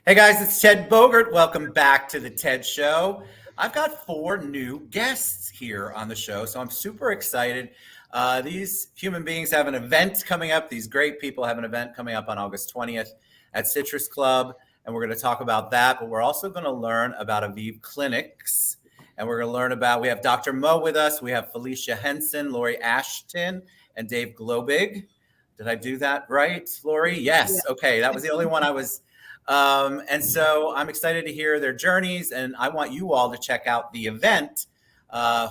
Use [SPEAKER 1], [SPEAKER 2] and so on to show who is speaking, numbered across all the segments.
[SPEAKER 1] Hey guys, it's Ted Bogert. Welcome back to the TED Show. I've got 4 new guests here on the show, so I'm super excited. These human beings have an event coming up. These great people have an event coming up on August 20th at Citrus Club, and we're going to talk about that, but we're also going to learn about Aviv Clinics, and we're going to learn about, we have Dr. Mo with us, we have Felecia Henson, Lori Ashton, and Dave Globig. Did I do that right, Lori? Yes. Yeah. Okay, that was the only one I was... and so I'm excited to hear their journeys, and I want you all to check out the event.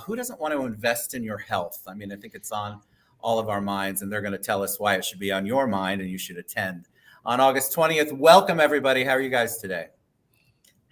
[SPEAKER 1] Who doesn't want to invest in your health? I mean, I think it's on all of our minds, and they're going to tell us why it should be on your mind, and you should attend on August 20th. Welcome, everybody. How are you guys today?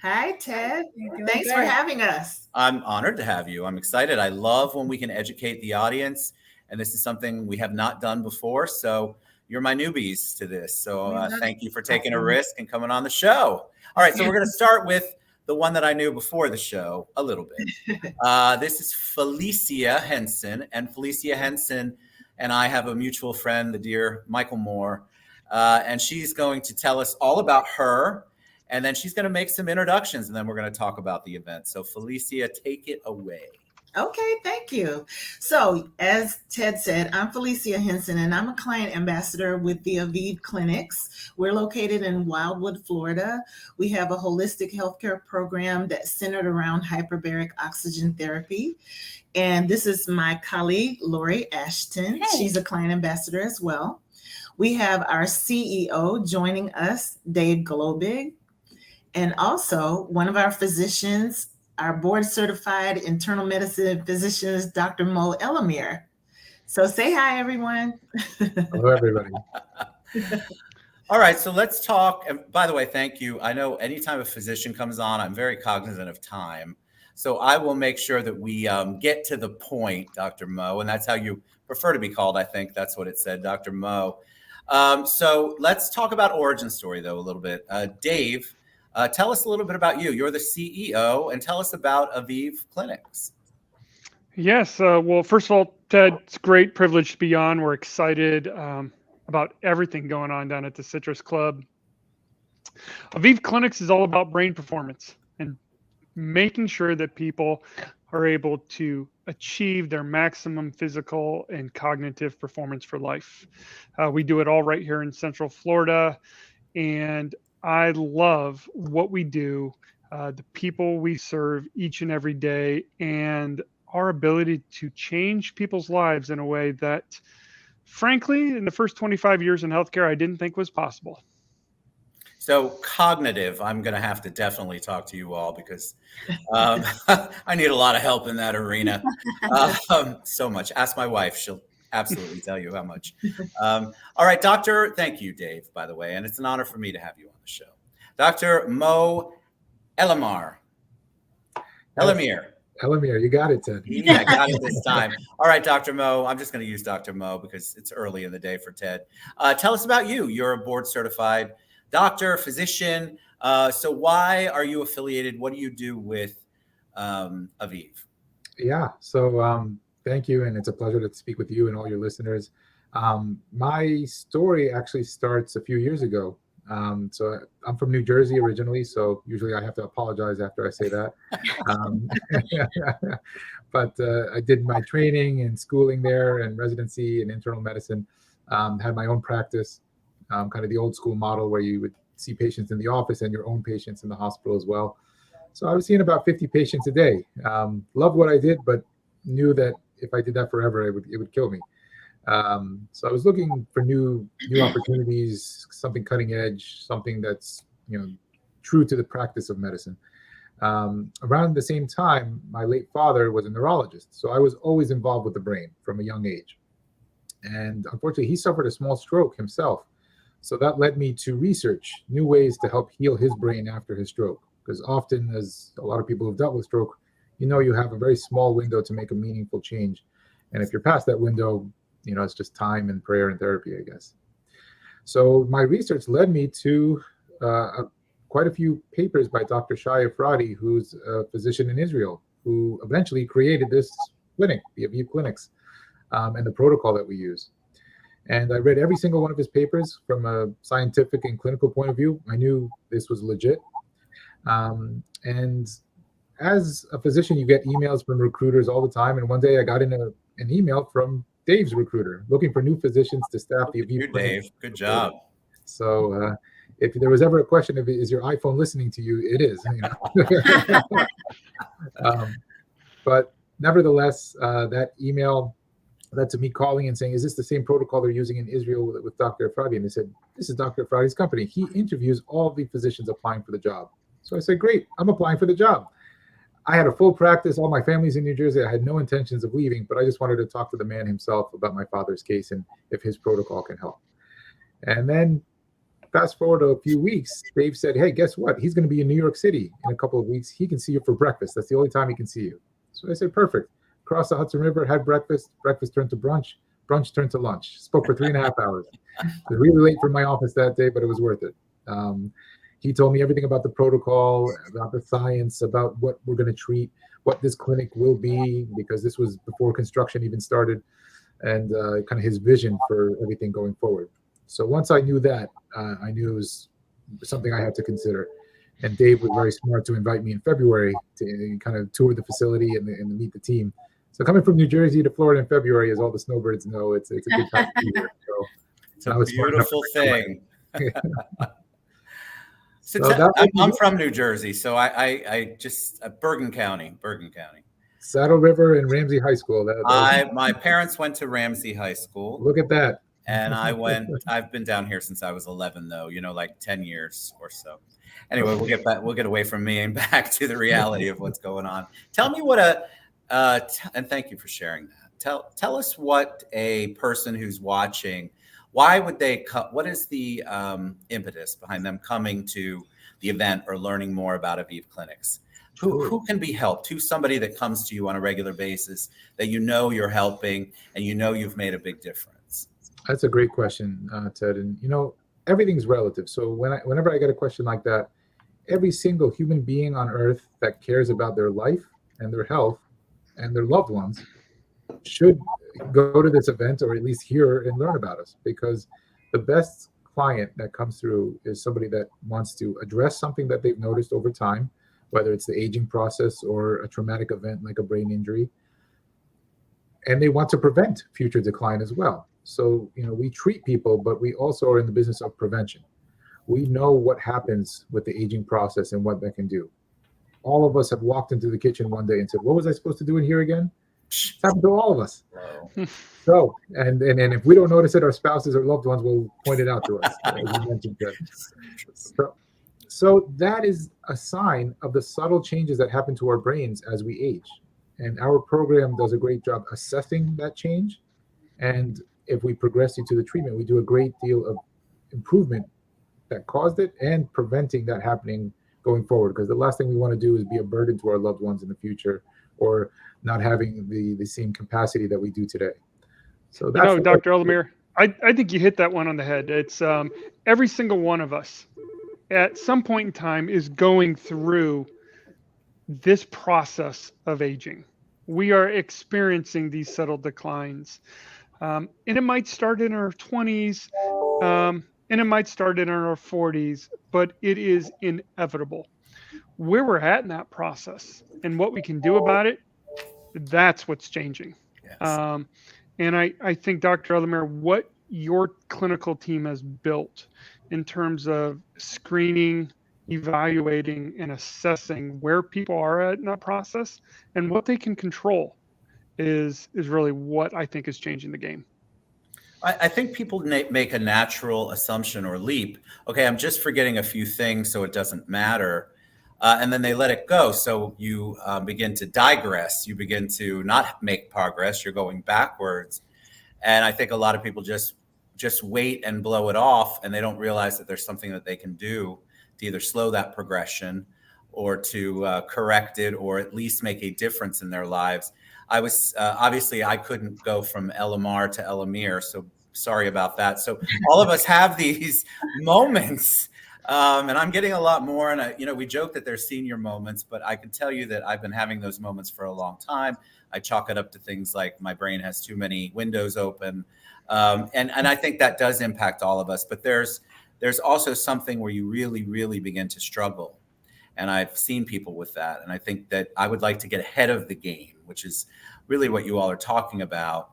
[SPEAKER 2] Hi, Ted. Thanks for having us.
[SPEAKER 1] I'm honored to have you. I'm excited. I love when we can educate the audience, and this is something we have not done before, so you're my newbies to this. So thank you for taking a risk and coming on the show. All right, so we're going to start with the one that I knew before the show a little bit. This is Felecia Henson, and Felecia Henson and I have a mutual friend, the dear Michael Moore, and she's going to tell us all about her, and then she's going to make some introductions, and then we're going to talk about the event. So Felecia, take it away.
[SPEAKER 2] Okay, thank you. So as Ted said, I'm Felecia Henson, and I'm a client ambassador with the Aviv Clinics. We're located in Wildwood, Florida. We have a holistic healthcare program that's centered around hyperbaric oxygen therapy. And this is my colleague, Lori Ashton. Hey. She's a client ambassador as well. We have our CEO joining us, Dave Globig, and also one of our physicians, our board-certified internal medicine physicians, Dr. Mo Elamir. So say hi, everyone.
[SPEAKER 3] Hello, everybody.
[SPEAKER 1] All right, so let's talk. And by the way, thank you. I know anytime a physician comes on, I'm very cognizant of time. So I will make sure that we get to the point, Dr. Mo, and that's how you prefer to be called, I think. That's what it said, Dr. Mo. So let's talk about origin story, though, a little bit. Dave, tell us a little bit about you. You're the CEO, and tell us about Aviv Clinics.
[SPEAKER 4] Yes. Well, first of all, Ted, it's a great privilege to be on. We're excited about everything going on down at the Citrus Club. Aviv Clinics is all about brain performance and making sure that people are able to achieve their maximum physical and cognitive performance for life. We do it all right here in Central Florida, and I love what we do, the people we serve each and every day, and our ability to change people's lives in a way that, frankly, in the first 25 years in healthcare, I didn't think was possible.
[SPEAKER 1] So cognitive, I'm going to have to definitely talk to you all because I need a lot of help in that arena. So much. Ask my wife. She'll absolutely tell you how much. All right, thank you, Dave, by the way, and it's an honor for me to have you on the show. Dr. Mo Elamir.
[SPEAKER 3] Elamir, you got it, Ted.
[SPEAKER 1] Yeah, I got it this time. All right, Dr. Mo, I'm just going to use Dr. Mo because it's early in the day for Ted. Tell us about you. You're a board-certified doctor, physician. So why are you affiliated? What do you do with Aviv?
[SPEAKER 3] Yeah, so thank you, and it's a pleasure to speak with you and all your listeners. My story actually starts a few years ago. So I'm from New Jersey originally, so usually I have to apologize after I say that. But I did my training and schooling there and residency in internal medicine, had my own practice, kind of the old school model where you would see patients in the office and your own patients in the hospital as well. So I was seeing about 50 patients a day. Loved what I did, but knew that if I did that forever, it would kill me. So I was looking for new opportunities, something cutting edge, something that's true to the practice of medicine. Around the same time, my late father was a neurologist, so I was always involved with the brain from a young age. And unfortunately, he suffered a small stroke himself. So that led me to research new ways to help heal his brain after his stroke. Because often, as a lot of people who've dealt with stroke, you have a very small window to make a meaningful change. And if you're past that window, it's just time and prayer and therapy, I guess. So my research led me to quite a few papers by Dr. Shai Efrati, who's a physician in Israel, who eventually created this clinic, the Aviv Clinics, and the protocol that we use. And I read every single one of his papers from a scientific and clinical point of view. I knew this was legit. And as a physician, you get emails from recruiters all the time. And one day I got in an email from Dave's recruiter looking for new physicians to staff the Aviv Clinics.
[SPEAKER 1] Dave, good job.
[SPEAKER 3] So if there was ever a question of is your iPhone listening to you, it is. But nevertheless, that email led to me calling and saying, is this the same protocol they're using in Israel with Dr. Efrati? And they said, this is Dr. Efrati's company. He interviews all the physicians applying for the job. So I said, great, I'm applying for the job. I had a full practice. All my family's in New Jersey. I had no intentions of leaving, but I just wanted to talk to the man himself about my father's case and if his protocol can help. And then fast forward a few weeks, Dave said, hey, guess what? He's going to be in New York City in a couple of weeks. He can see you for breakfast. That's the only time he can see you. So I said, perfect. Crossed the Hudson River, had breakfast. Breakfast turned to brunch. Brunch turned to lunch. Spoke for 3.5 hours. It was really late for my office that day, but it was worth it. He told me everything about the protocol, about the science, about what we're going to treat, what this clinic will be, because this was before construction even started, and kind of his vision for everything going forward. So once I knew that, I knew it was something I had to consider. And Dave was very smart to invite me in February to kind of tour the facility and meet the team. So coming from New Jersey to Florida in February, as all the snowbirds know, it's a good time to be here. So
[SPEAKER 1] it's a beautiful thing. So I'm from New Jersey, so I just Bergen County.
[SPEAKER 3] Saddle River and Ramsey High School.
[SPEAKER 1] My parents went to Ramsey High School.
[SPEAKER 3] Look at that.
[SPEAKER 1] And I've been down here since I was 11, though, like 10 years or so. Anyway, we'll get away from me and back to the reality of what's going on. Tell me what and thank you for sharing that. Tell us what a person who's watching, why would they come? What is the impetus behind them coming to the event or learning more about Aviv Clinics? Who can be helped? Who's somebody that comes to you on a regular basis that you're helping and you've made a big difference?
[SPEAKER 3] That's a great question, Ted. And everything's relative. So whenever I get a question like that, every single human being on earth that cares about their life and their health and their loved ones should go to this event or at least hear and learn about us, because the best client that comes through is somebody that wants to address something that they've noticed over time, whether it's the aging process or a traumatic event like a brain injury, and they want to prevent future decline as well. So, we treat people, but we also are in the business of prevention. We know what happens with the aging process and what that can do. All of us have walked into the kitchen one day and said, what was I supposed to do in here again? It's happened to all of us. Wow. So, and if we don't notice it, our spouses or loved ones will point it out to us. As you mentioned, so that is a sign of the subtle changes that happen to our brains as we age. And our program does a great job assessing that change. And if we progress you to the treatment, we do a great deal of improvement that caused it and preventing that happening going forward. Because the last thing we want to do is be a burden to our loved ones in the future or not having the same capacity that we do today. So that's
[SPEAKER 4] Dr. Elamir, I think you hit that one on the head. It's every single one of us at some point in time is going through this process of aging. We are experiencing these subtle declines. And it might start in our 20s, and it might start in our 40s, but it is inevitable. Where we're at in that process and what we can do about it, that's what's changing. Yes. And I think, Dr. Elamir, what your clinical team has built in terms of screening, evaluating, and assessing where people are at in that process and what they can control is really what I think is changing the game.
[SPEAKER 1] I think people make a natural assumption or leap. Okay, I'm just forgetting a few things, so it doesn't matter. And then they let it go. So you begin to digress. You begin to not make progress. You're going backwards. And I think a lot of people just wait and blow it off, and they don't realize that there's something that they can do to either slow that progression or to correct it or at least make a difference in their lives. I was obviously I couldn't go from Elamir to Elamir, so sorry about that. So all of us have these moments, and I'm getting a lot more. And we joke that they're senior moments, but I can tell you that I've been having those moments for a long time. I chalk it up to things like my brain has too many windows open. And I think that does impact all of us. But there's also something where you really, really begin to struggle. And I've seen people with that. And I think that I would like to get ahead of the game, which is really what you all are talking about.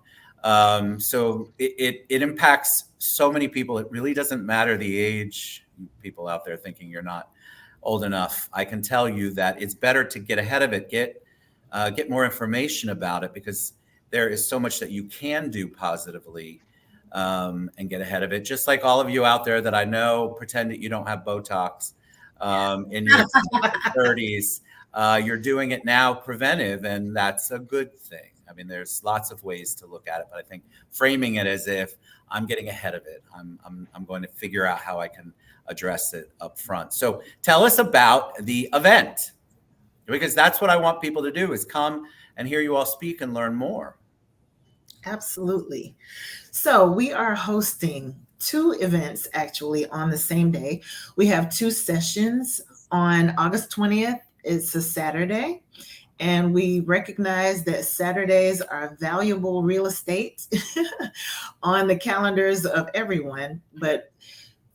[SPEAKER 1] So it impacts so many people. It really doesn't matter the age. People out there thinking you're not old enough, I can tell you that it's better to get ahead of it, get more information about it, because there is so much that you can do positively, and get ahead of it. Just like all of you out there that I know pretend that you don't have Botox in your 30s. You're doing it now preventive, and that's a good thing. I mean, there's lots of ways to look at it, but I think framing it as if I'm getting ahead of it, I'm going to figure out how I can address it up front. So tell us about the event, because that's what I want people to do, is come and hear you all speak and learn more.
[SPEAKER 2] Absolutely. So we are hosting 2 events actually on the same day. We have 2 sessions on August 20th. It's a Saturday. And we recognize that Saturdays are valuable real estate on the calendars of everyone. But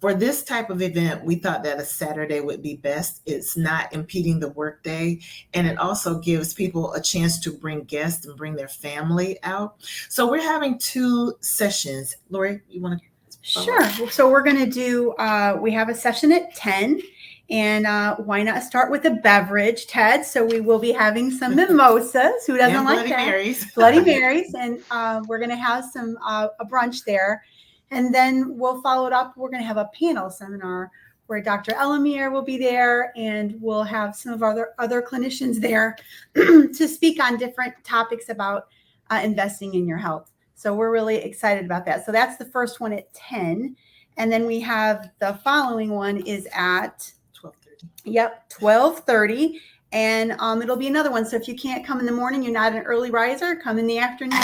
[SPEAKER 2] for this type of event, we thought that a Saturday would be best. It's not impeding the workday, and it also gives people a chance to bring guests and bring their family out. So we're having 2 sessions. Lori, you want to?
[SPEAKER 5] Sure. So we're going to do, we have a session at 10. And why not start with a beverage, Ted? So we will be having some mimosas. Who doesn't like
[SPEAKER 2] Bloody
[SPEAKER 5] that?
[SPEAKER 2] Marys.
[SPEAKER 5] Bloody Marys. And we're going to have some a brunch there. And then we'll follow it up. We're going to have a panel seminar where Dr. Elamir will be there, and we'll have some of our other clinicians there to speak on different topics about investing in your health. So we're really excited about that. So that's the first one at 10. And then we have the following one is at
[SPEAKER 2] 12:30.
[SPEAKER 5] Yep, 12:30. And it'll be another one. So if you can't come in the morning, you're not an early riser, come in the afternoon.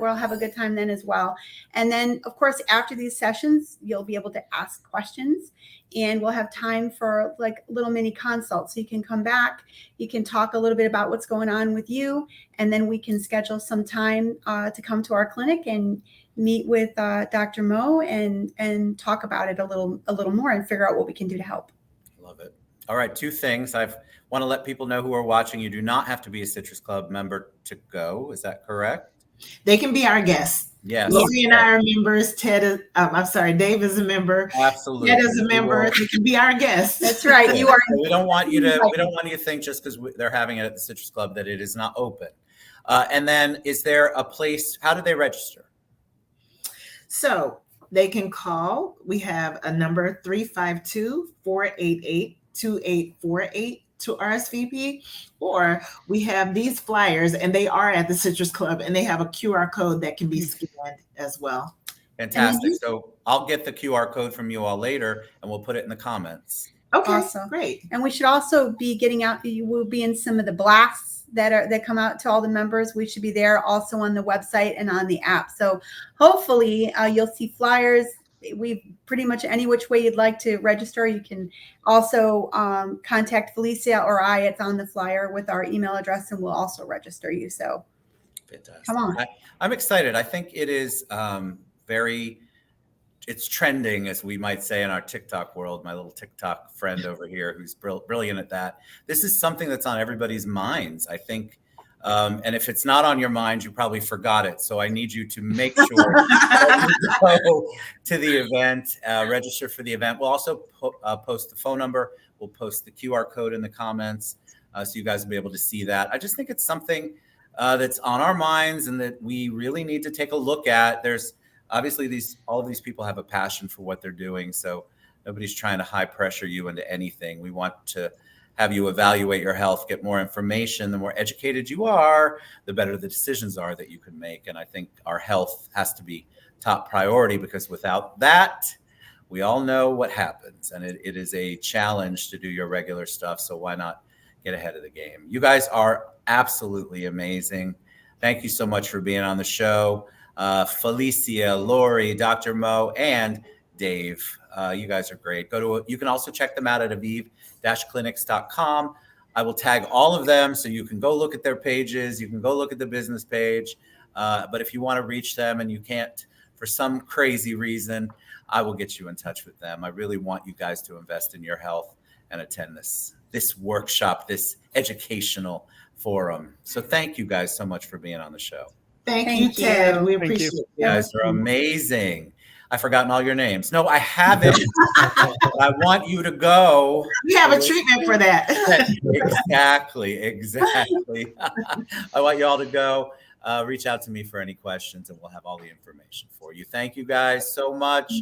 [SPEAKER 5] We'll have a good time then as well. And then, of course, after these sessions, you'll be able to ask questions, and we'll have time for like little mini consults. So you can come back, you can talk a little bit about what's going on with you, and then we can schedule some time to come to our clinic and meet with Dr. Mo and talk about it a little more and figure out what we can do to help.
[SPEAKER 1] Love it. All right, 2 things. I want to let people know who are watching. You do not have to be a Citrus Club member to go. Is that correct?
[SPEAKER 2] They can be our guests.
[SPEAKER 1] Yes.
[SPEAKER 2] Lori and I are members. Dave is a member.
[SPEAKER 1] Absolutely.
[SPEAKER 2] Ted is a member. They can be our guests.
[SPEAKER 5] That's right. You are.
[SPEAKER 1] We don't want you to think just because they're having it at the Citrus Club that it is not open. And then, is there a place? How do they register?
[SPEAKER 2] So they can call. We have a number 352-488-2848 to RSVP, or we have these flyers, and they are at the Citrus Club, and they have a QR code that can be scanned as well.
[SPEAKER 1] Fantastic. So I'll get the QR code from you all later, and we'll put it in the comments.
[SPEAKER 2] Okay,
[SPEAKER 5] Awesome.
[SPEAKER 2] Great.
[SPEAKER 5] And we should also be getting out. You will be in some of the blasts that come out to all the members. We should be there also on the website and on the app. So hopefully you'll see flyers. We pretty much any which way you'd like to register. You can also contact Felecia or I. It's on the flyer with our email address, and we'll also register you. So
[SPEAKER 1] Fantastic.
[SPEAKER 5] Come on.
[SPEAKER 1] I'm excited. I think it is it's trending, as we might say in our TikTok world. My little TikTok friend over here who's brilliant at that. This is something that's on everybody's minds, I think. And if it's not on your mind, you probably forgot it. So I need you to make sure that you go to the event, register for the event. We'll also post the phone number. We'll post the QR code in the comments, so you guys will be able to see that. I just think it's something that's on our minds and that we really need to take a look at. There's obviously all of these people have a passion for what they're doing. So nobody's trying to high pressure you into anything. We want to have you evaluate your health, get more information. The more educated you are, the better the decisions are that you can make. And I think our health has to be top priority, because without that, we all know what happens. And it is a challenge to do your regular stuff. So why not get ahead of the game? You guys are absolutely amazing. Thank you so much for being on the show. Felecia, Lori, Dr. Mo, and Dave. You guys are great. You can also check them out at aviv-clinics.com. I will tag all of them so you can go look at their pages. You can go look at the business page. But if you want to reach them and you can't for some crazy reason, I will get you in touch with them. I really want you guys to invest in your health and attend this workshop, this educational forum. So thank you guys so much for being on the show.
[SPEAKER 2] Thank
[SPEAKER 5] Thank
[SPEAKER 2] you,
[SPEAKER 5] you.
[SPEAKER 2] Ted. We
[SPEAKER 4] Thank you.
[SPEAKER 2] appreciate
[SPEAKER 1] You guys are amazing. I've forgotten all your names. No, I haven't. I want you to go.
[SPEAKER 2] We have a treatment for that.
[SPEAKER 1] Exactly. I want you all to go. Reach out to me for any questions, and we'll have all the information for you. Thank you guys so much.